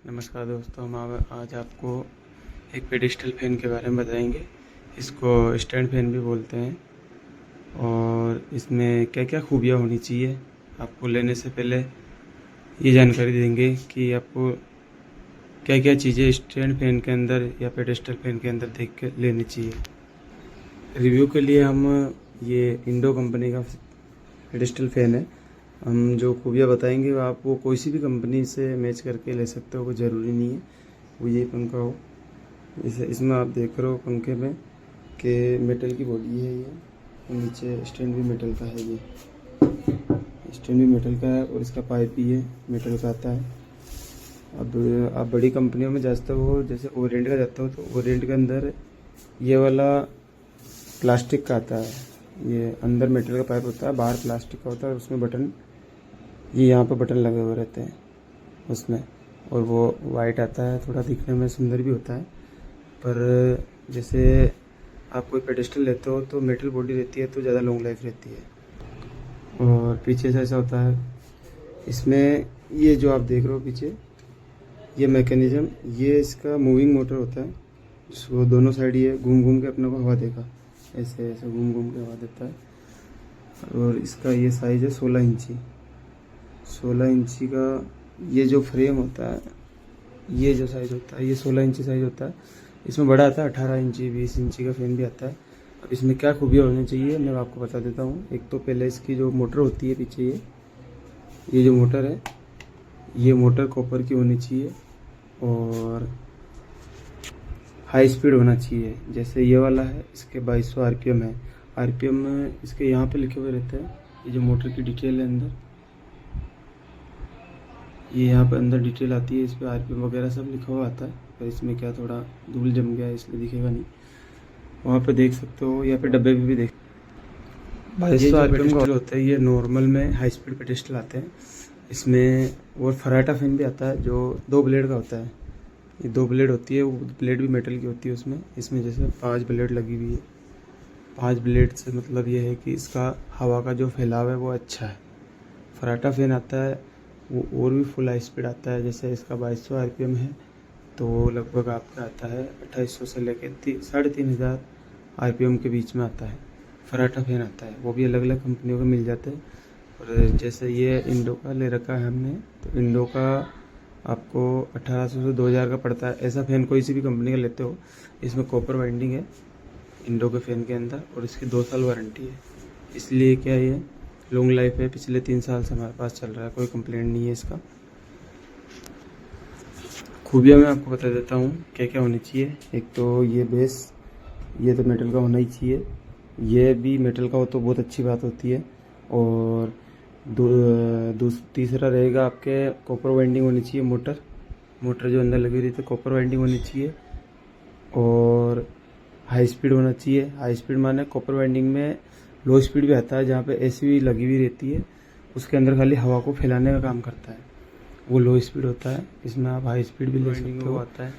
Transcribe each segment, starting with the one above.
नमस्कार दोस्तों, हम आज आपको एक पेडिस्टल फ़ैन के बारे में बताएंगे। इसको स्टैंड फ़ैन भी बोलते हैं और इसमें क्या क्या खूबियाँ होनी चाहिए। आपको लेने से पहले ये जानकारी देंगे कि आपको क्या क्या चीज़ें स्टैंड फ़ैन के अंदर या पेडिस्टल फ़ैन के अंदर देख के लेनी चाहिए। रिव्यू के लिए हम ये इंडो कंपनी का पेडिस्टल फ़ैन है। हम जो खूबियाँ बताएंगे वो आप वो कोई सी भी कंपनी से मैच करके ले सकते हो, कोई ज़रूरी नहीं है वो ये पंखा हो। इसमें आप देख रहे हो पंखे में कि मेटल की बॉडी है ये, और नीचे स्टैंड भी मेटल का है। ये स्टैंड भी मेटल का है और इसका पाइप भी है मेटल का आता है। अब आप बड़ी कंपनियों में जाते हो, जैसे ओरिएंट का जाते हो, तो ओरिएंट के अंदर ये वाला प्लास्टिक का आता है। ये अंदर मेटल का पाइप होता है, बाहर प्लास्टिक का होता है और उसमें बटन, ये यहाँ पे बटन लगे हुए रहते हैं उसमें, और वो वाइट आता है, थोड़ा दिखने में सुंदर भी होता है। पर जैसे आप कोई पेडिस्टल लेते हो तो मेटल बॉडी रहती है तो ज़्यादा लॉन्ग लाइफ रहती है। और पीछे से ऐसा होता है, इसमें ये जो आप देख रहे हो पीछे ये मैकेनिज़्म, ये इसका मूविंग मोटर होता है। इसको दोनों साइड ये घूम घूम के अपने को हवा देगा, ऐसे ऐसे घूम घूम के हवा देता है। और इसका ये साइज़ है 16 इंची। 16 इंची का ये जो फ्रेम होता है, ये जो साइज़ होता है, ये 16 इंची साइज़ होता है। इसमें बड़ा आता है 18 इंची, 20 इंची का फैन भी आता है। अब इसमें क्या खूबियाँ होनी चाहिए मैं आपको बता देता हूँ। एक तो पहले इसकी जो मोटर होती है पीछे, ये जो मोटर है, ये मोटर कॉपर की होनी चाहिए और हाई स्पीड होना चाहिए। जैसे ये वाला है, इसके 2200 आरपीएम है। आरपीएम में इसके यहाँ पे लिखे हुए रहते हैं, ये जो मोटर की डिटेल है अंदर, ये यहाँ पे अंदर डिटेल आती है, इस पर आरपीएम वगैरह सब लिखा हुआ आता है। पर इसमें क्या थोड़ा धूल जम गया है इसलिए दिखेगा नहीं, वहाँ पे देख सकते हो, यहाँ पे डब्बे भी देख। 2200 आरपीएम का होता है। ये नॉर्मल में हाई स्पीड पेडिस्टल आते हैं इसमें। और फराटा फैन भी आता है जो 2 ब्लेड का होता है। ये 2 ब्लेड होती है, वो ब्लेड भी मेटल की होती है उसमें। इसमें जैसे 5 ब्लेड लगी हुई है। 5 ब्लेड से मतलब ये है कि इसका हवा का जो फैलाव है वो अच्छा है। फराटा फैन आता है वो और भी फुल हाई स्पीड आता है। जैसे इसका 2200 आरपीएम है तो लगभग आपका आता है 2800 से लेकर 3500 आरपीएम के बीच में आता है। फराटा फैन आता है, वो भी अलग अलग कंपनियों के मिल जाते हैं। और जैसे ये इंडो का ले रखा है हमने, तो इंडो का आपको 1800 से 2000 का पड़ता है। ऐसा फ़ैन कोई सी भी कंपनी का लेते हो, इसमें कॉपर वाइंडिंग है इंडो के फ़ैन के अंदर, और इसकी 2 साल वारंटी है। इसलिए क्या ये लॉन्ग लाइफ है, पिछले 3 साल से हमारे पास चल रहा है, कोई कंप्लेंट नहीं है इसका। खूबियाँ मैं आपको बता देता हूँ क्या क्या होनी चाहिए। एक तो ये बेस, ये तो मेटल का होना ही चाहिए। ये भी मेटल का हो तो बहुत अच्छी बात होती है। और तीसरा रहेगा आपके कॉपर वाइंडिंग होनी चाहिए। मोटर जो अंदर लगी रही थी कॉपर वाइंडिंग होनी चाहिए। और हाई स्पीड होना चाहिए। हाई स्पीड माने कॉपर वाइंडिंग में लो स्पीड भी आता है, जहाँ पे एसी भी लगी हुई रहती है, उसके अंदर खाली हवा को फैलाने का काम करता है, वो लो स्पीड होता है। इसमें आप हाई स्पीड भी ले सकते हो, आता है।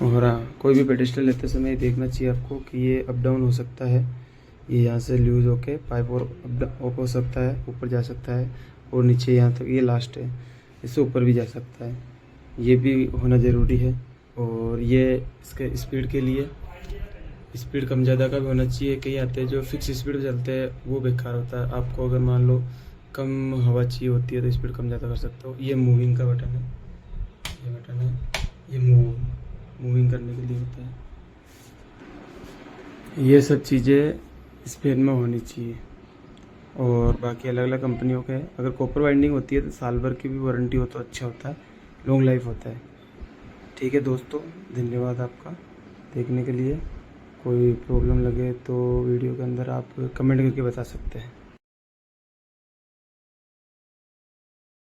और हाँ, कोई भी पेडिस्टल लेते समय देखना चाहिए आपको कि ये अप डाउन हो सकता है। ये यहाँ से लूज़ होके पाइप और अप हो सकता है, ऊपर जा सकता है, और नीचे यहाँ तक ये लास्ट है, इससे ऊपर भी जा सकता है। ये भी होना ज़रूरी है। और ये इसके स्पीड के लिए स्पीड कम ज़्यादा का भी होना चाहिए। कई आते हैं जो फिक्स स्पीड चलते हैं, वो बेकार होता है। आपको अगर मान लो कम हवा चाहिए होती है तो स्पीड कम ज़्यादा कर सकते हो। ये मूविंग का बटन है, ये बटन है, ये मूविंग करने के लिए होता है। ये सब चीज़ें इस फैन में होनी चाहिए। और बाकी अलग अलग कंपनियों के, अगर कॉपर वाइंडिंग होती है तो साल भर की भी वारंटी हो तो अच्छा होता है, लॉन्ग लाइफ होता है। ठीक है दोस्तों, धन्यवाद आपका देखने के लिए। कोई प्रॉब्लम लगे तो वीडियो के अंदर आप कमेंट करके बता सकते हैं।